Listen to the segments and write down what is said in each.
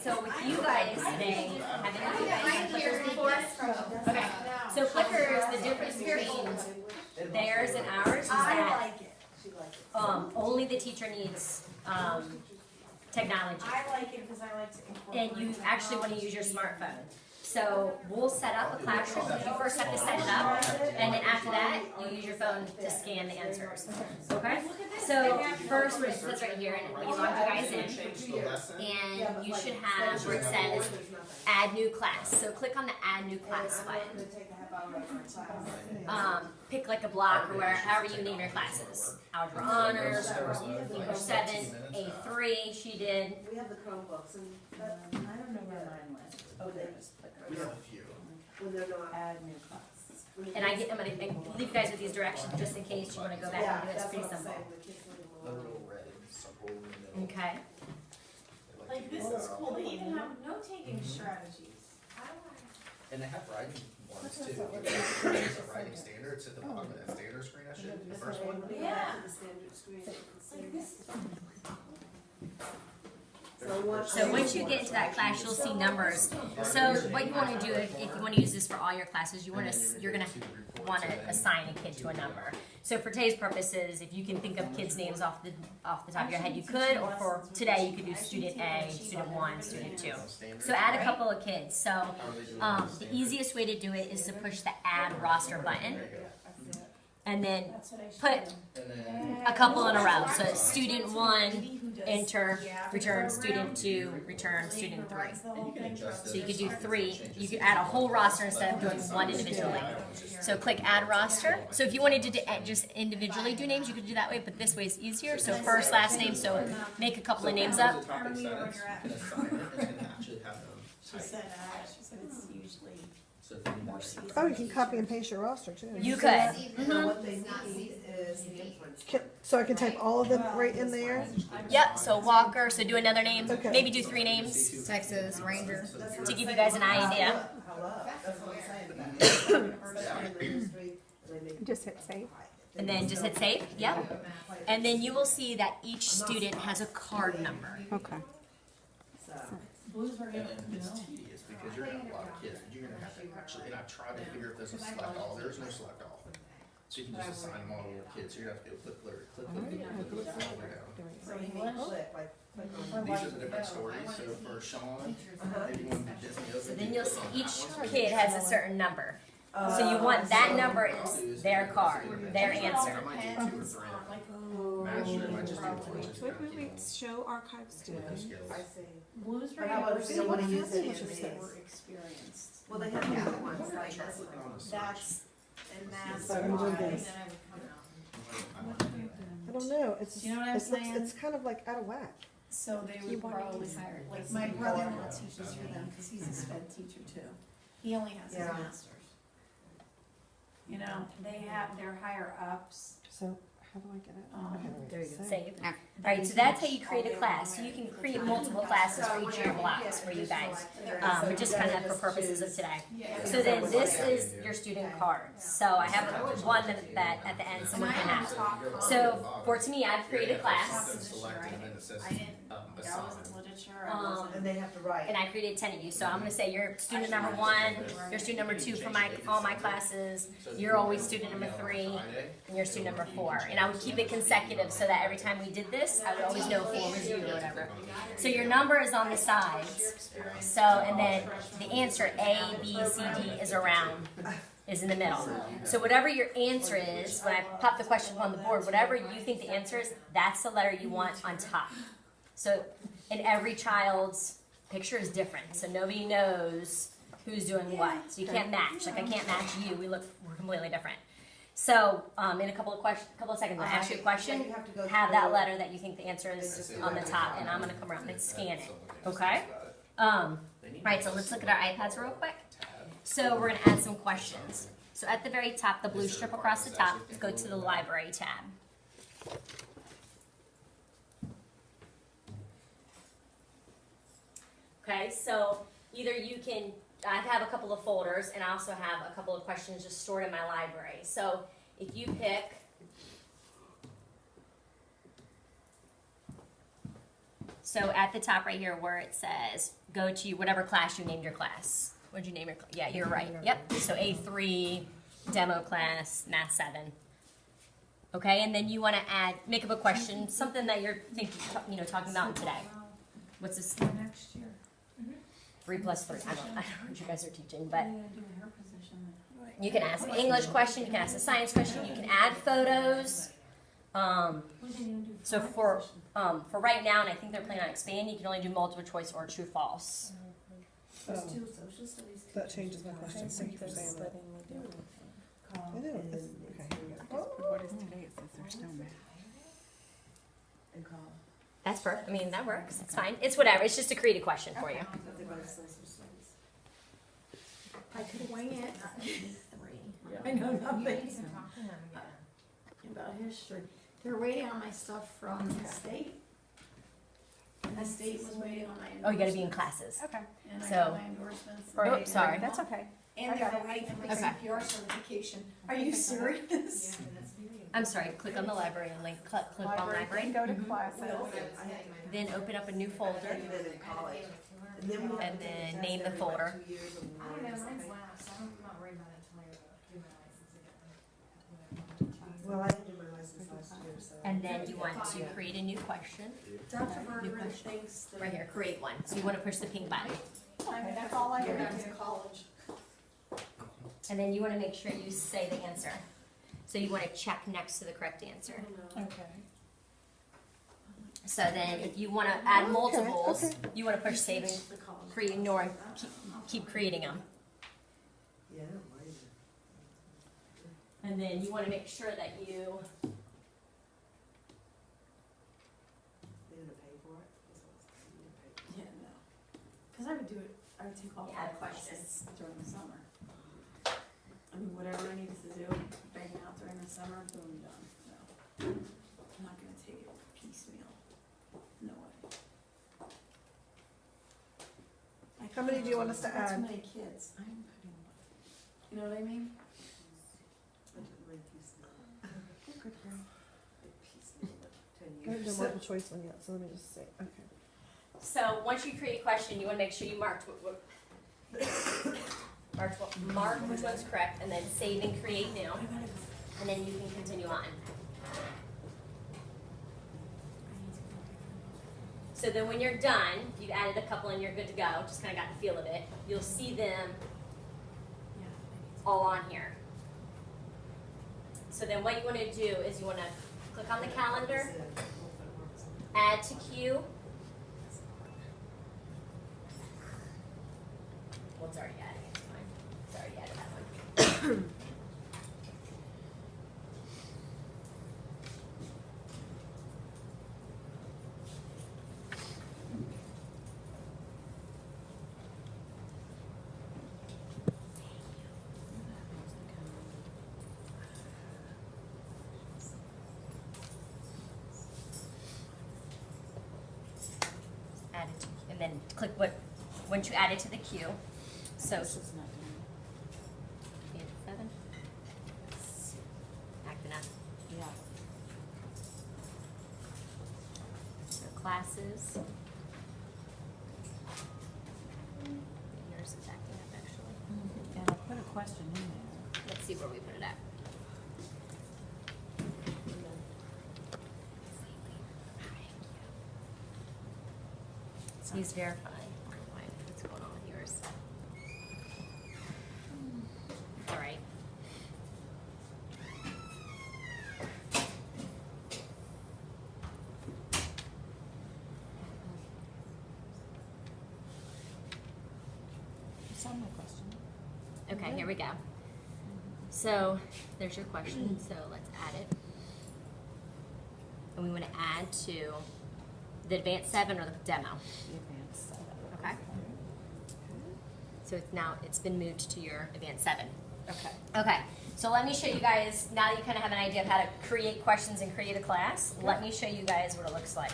so with you guys today, have any of you guys done clickers before? Okay, so clickers, the difference between theirs and ours is that only the teacher needs technology. I like it because I like to incorporate. And you actually want to use your smartphone. So we'll set up a classroom. You first have to set it up, and then after that, you use your phone to scan the answers. Okay? So first, it says right here, and you log you guys in, and you should have where it says Add New Class. So click on the Add New Class button. Pick like a block or however you name your classes. Algebra Honors, English 7, A3, she did. We have the Chromebooks and I don't know where mine went. Oh, there it is. We have a few. when they're not. Add new class. And I'm going to leave you guys with these directions just in case you want to go back and do it. It's pretty simple. The little red circle in the middle. Okay. Like this is cool. They even have note-taking strategies. And they have writing ones too. There's a writing standard. It's at the bottom of that standard screen. I should. The first one. Yeah. The standard screen. Like this. So once you get into that class, you'll see numbers. So what you want to do, if you want to use this for all your classes, you're going to want to assign a kid to a number. So for today's purposes, if you can think of kids' names off the top of your head, you could. Or for today, you could do student A, student 1, student 2. So add a couple of kids. So the easiest way to do it is to push the Add Roster button, and then put a couple in a row. So student 1, enter, return, student 2, return, student 3. So you could do 3. You could add a whole roster instead of doing one individually. So click Add Roster. So if you wanted to just individually do names, you could do that way, but this way is easier. So first, last name, so make a couple of names up. She said it's usually more seasonal. Oh, you can copy and paste your roster too. You could. What they need is the influence. So I can type all of them right in there? Yep, so Walker, so do another name. Okay. Maybe do 3 names. Texas Ranger. To give you guys an idea. That's what I'm saying. Just hit save. And then just hit save, yep. And then you will see that each student has a card number. Okay. Blues were And good. it's tedious because you're gonna have a lot of kids, but you're gonna have to actually, and I've tried to figure if there's a select all, there's no select all. So you can just assign them all to your kids, so you're gonna have to go click all the way down. So you need to click, like, click on. These are the different stories, so for Sean, maybe one from Disney. So then you'll see each kid has a certain number. So you want that number is their card, their answer. I might do 2 or 3. Master, I might just do 4. Wait, show archives to I see. Blues were But how about if you don't wanna use any of that these? were experienced. Well, they have the other ones, like, That's and that's So I'm doing why. this. I don't know, it's, You know what I'm saying? it's kind of like out of whack. So they would probably hire, like my brother-in-law teaches for them because he's a sped teacher too. He only has his Yeah. masters. You know, they have their higher ups. So how do I get it? Okay, wait, There you go, save. save. Alright, so that's how you create a class. So you can create multiple classes for each of your blocks for you guys. But just kind of for purposes of today. So then this is your student cards. So I have one that at the end someone can have. So for me, I've created a class. Selected, and then it says, I didn't, that assign. wasn't literature, I wasn't. and they have to write. And I created 10 of you. So I'm going to say you're student number 1, you're student number 2 for all my classes, you're always student number 3, and you're student number 4. And I would keep it consecutive so that every time we did this, I would always know 4 was you or whatever. So your number is on the sides. So, and then the answer A, B, C, D is around, is in the middle. So whatever your answer is, when I pop the question on the board, whatever you think the answer is, that's the letter you want on top. So, and every child's picture is different, so nobody knows who's doing what. So you can't match. Like I can't match you. We're completely different. So, in a couple of seconds, I'll ask you a question. Have that letter that you think the answer is on the top, and I'm gonna come around and scan it. Okay? Right. So let's look at our iPads real quick. So we're gonna add some questions. So at the very top, the blue strip across the top, go to the library tab. Okay, so either you can, I have a couple of folders and I also have a couple of questions just stored in my library. So if you pick So at the top right here where it says, go to whatever class you named your class. What did you name your class? Yeah, you're right. Yep. So A3, demo class, math 7. Okay, and then you want to make up a question, something that you're thinking, talking about today. What's this? Next year. 3 plus 3. I don't know what you guys are teaching, but What are you gonna do in her position? you can ask an English question, you can ask a science question, you can add photos. What are you gonna do? So for right now, and I think they're planning on expanding, you can only do multiple choice or true false. There's two social studies. That changes my question. Thank you for saying that. I know. Okay, here we go. What is today? It says there's no math. That's perfect. I mean, that works. It's fine. It's whatever. It's just to create a question for you. I could wing it. I know nothing about history. They're waiting on my stuff from the state. And the state was waiting on my endorsements. Oh, you got to be in classes. Okay. And I So- got my endorsements. and Oh, they- sorry. That's okay. And they're writing for my Okay. CPR certification. Are you serious? I'm sorry. Click on the library and link. Click on library. Go to classes. Then open up a new folder and then name the folder. I don't know, mine's last, I'm not worried about it until I do my license again. Well, I didn't do my license last year, so. And then you want to create a new question. Dr. New Berger question. thinks that. Right here. Create one. So you want to push the pink button. That's all I did in college. And then you want to make sure you say the answer. So you want to check next to the correct answer. Okay. So then if you want to add Okay, multiples, okay. you want to push save and create, ignore, and keep creating them. Yeah, I don't mind it. And then you want to make sure that you, They didn't pay for it? That's what it's- you didn't pay for it. Yeah, no. Cause I would do it, I would take all Yeah, 5 classes questions. during the summer. I mean, whatever I needed to do, bang it out during the summer, boom, done, no. I'm not gonna take it piecemeal, no way. How many do you want us to That's add? too many kids, I'm putting, you know what I mean? I didn't mind piecemeal. Good girl. Piecemeal, like 10 I haven't years. done multiple choice one yet, so let me just say, okay. so once you create a question, you want to make sure you mark which one's correct, and then save and create new, and then you can continue on. So then when you're done, you've added a couple and you're good to go, just kind of got the feel of it, you'll see them all on here. So then what you want to do is you want to click on the calendar, add to queue. Well, it's already adding, it's fine. It's already added that one. Add it to, and then click once you add it to the queue. So, This is not doing Unit 7. Acting up. it. Yeah. So classes. Yours is acting up actually. And I put a question in there. Let's see where we put it at. He's verifying. What's going on with yours? All right. It's on my question. Okay, here we go. So there's your question. So let's add it. And we want to add to the advanced 7 or the demo. The advanced seven. Okay. So it's been moved to your advanced 7. Okay. Okay, so let me show you guys, now that you kind of have an idea of how to create questions and create a class, let me show you guys what it looks like.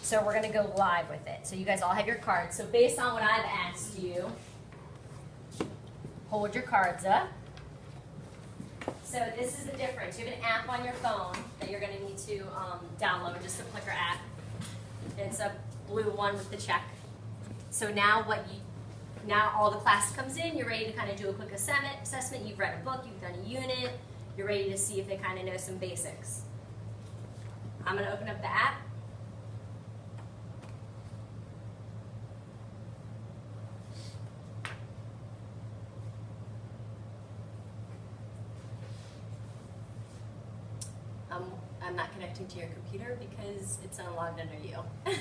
So we're gonna go live with it. So you guys all have your cards. So based on what I've asked you, hold your cards up. So this is the difference. You have an app on your phone that you're gonna need to download, just a clicker app. It's a blue one with the check. So now now all the class comes in, you're ready to kind of do a quick assessment, you've read a book, you've done a unit, you're ready to see if they kind of know some basics. I'm going to open up the app. I'm not connecting to your computer because it's unlogged under you. Oh,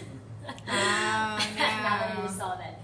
Now that I no. just saw that.